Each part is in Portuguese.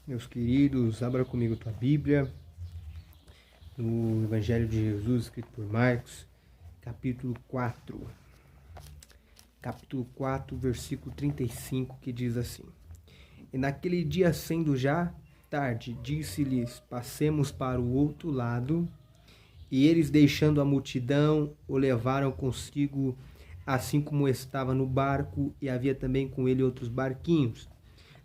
Meus queridos, abra comigo tua Bíblia, no Evangelho de Jesus, escrito por Marcos, capítulo 4. Capítulo 4, versículo 35, que diz assim: E naquele dia, sendo já tarde, disse-lhes: Passemos para o outro lado. E eles, deixando a multidão, o levaram consigo, assim como estava no barco, e havia também com ele outros barquinhos.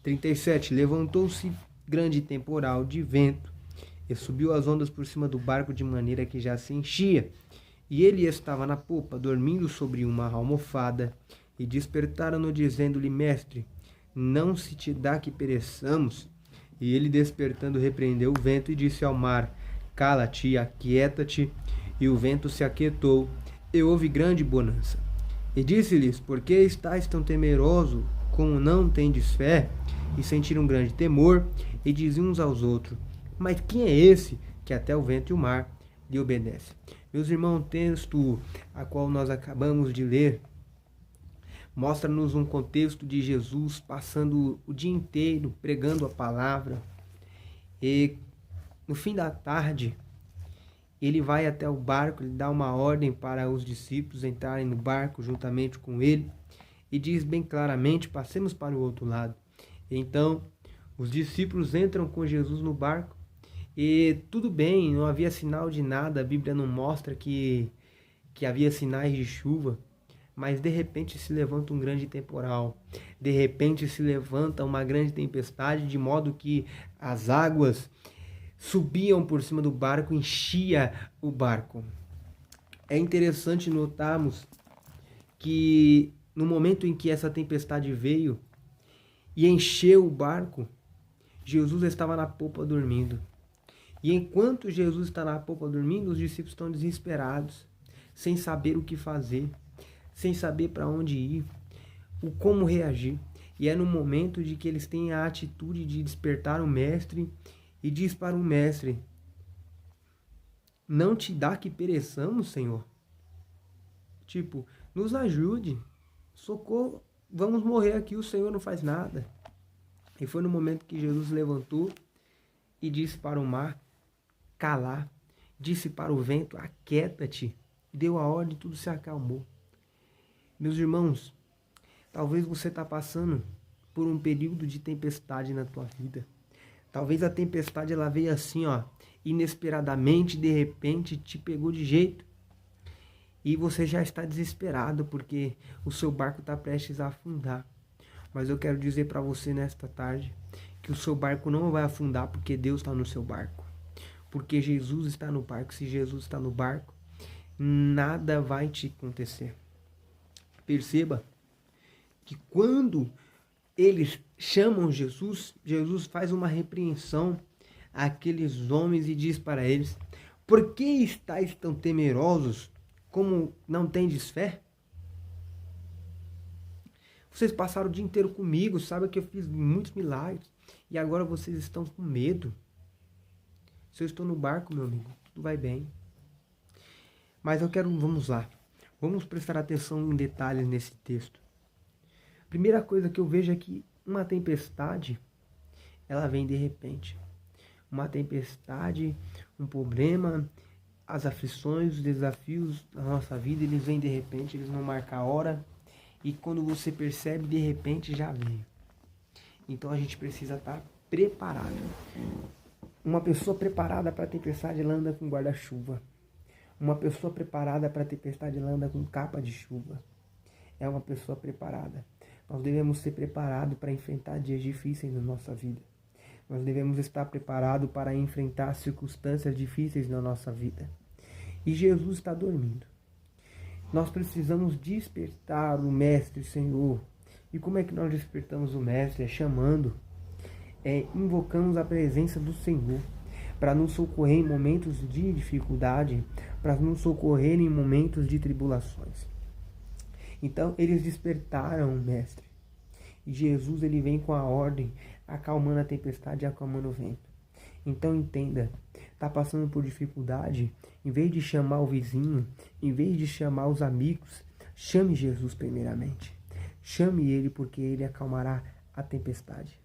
37. Levantou-se grande temporal de vento, e subiu as ondas por cima do barco, de maneira que já se enchia. E ele estava na popa, dormindo sobre uma almofada, e despertaram-no, dizendo-lhe: Mestre, não se te dá que pereçamos? E ele, despertando, repreendeu o vento e disse ao mar: Cala-te e aquieta-te. E o vento se aquietou, e houve grande bonança. E disse-lhes: Por que estáis tão temerosos, como não tendes fé? E sentiram um grande temor, e diziam uns aos outros: Mas quem é esse que até o vento e o mar lhe obedecem? Meus irmãos, o texto a qual nós acabamos de ler mostra-nos um contexto de Jesus passando o dia inteiro pregando a palavra, e no fim da tarde ele vai até o barco, ele dá uma ordem para os discípulos entrarem no barco juntamente com ele, e diz bem claramente: passemos para o outro lado. Então os discípulos entram com Jesus no barco, e tudo bem, não havia sinal de nada, a Bíblia não mostra que havia sinais de chuva, mas de repente se levanta um grande temporal, de repente se levanta uma grande tempestade, de modo que as águas subiam por cima do barco, enchia o barco. É interessante notarmos que no momento em que essa tempestade veio e encheu o barco, Jesus estava na popa dormindo. E enquanto Jesus está na popa dormindo, os discípulos estão desesperados, sem saber o que fazer, sem saber para onde ir, como reagir. E é no momento de que eles têm a atitude de despertar o mestre e diz para o mestre: Não te dá que pereçamos, Senhor? Tipo, nos ajude, socorro, vamos morrer aqui, o Senhor não faz nada. E foi no momento que Jesus levantou e disse para o mar calar, disse para o vento: aquieta-te, deu a ordem, tudo se acalmou. Meus irmãos, talvez você está passando por um período de tempestade na tua vida. Talvez a tempestade ela veio assim, inesperadamente, de repente, te pegou de jeito. E você já está desesperado porque o seu barco está prestes a afundar. Mas eu quero dizer para você nesta tarde que o seu barco não vai afundar, porque Deus está no seu barco. Porque Jesus está no barco. Se Jesus está no barco, nada vai te acontecer. Perceba que quando eles chamam Jesus, Jesus faz uma repreensão àqueles homens e diz para eles: Por que estáis tão temerosos, como não tendes fé? Vocês passaram o dia inteiro comigo, sabem que eu fiz muitos milagres, e agora vocês estão com medo. Se eu estou no barco, meu amigo, tudo vai bem. Mas vamos lá, vamos prestar atenção em detalhes nesse texto. Primeira coisa que eu vejo é que uma tempestade, ela vem de repente. Uma tempestade, um problema, as aflições, os desafios da nossa vida, eles vêm de repente, eles não marcam a hora. E quando você percebe, de repente já veio. Então a gente precisa estar preparado. Uma pessoa preparada para a tempestade, ela anda com guarda-chuva. Uma pessoa preparada para a tempestade, ela anda com capa de chuva. É uma pessoa preparada. Nós devemos ser preparados para enfrentar dias difíceis na nossa vida. Nós devemos estar preparados para enfrentar circunstâncias difíceis na nossa vida. E Jesus está dormindo. Nós precisamos despertar o Mestre, Senhor. E como é que nós despertamos o Mestre? É chamando, invocamos a presença do Senhor para nos socorrer em momentos de dificuldade, para nos socorrer em momentos de tribulações. Então eles despertaram o Mestre. E Jesus ele vem com a ordem, acalmando a tempestade e acalmando o vento. Então entenda, está passando por dificuldade, em vez de chamar o vizinho, em vez de chamar os amigos, chame Jesus primeiramente. Chame ele, porque ele acalmará a tempestade.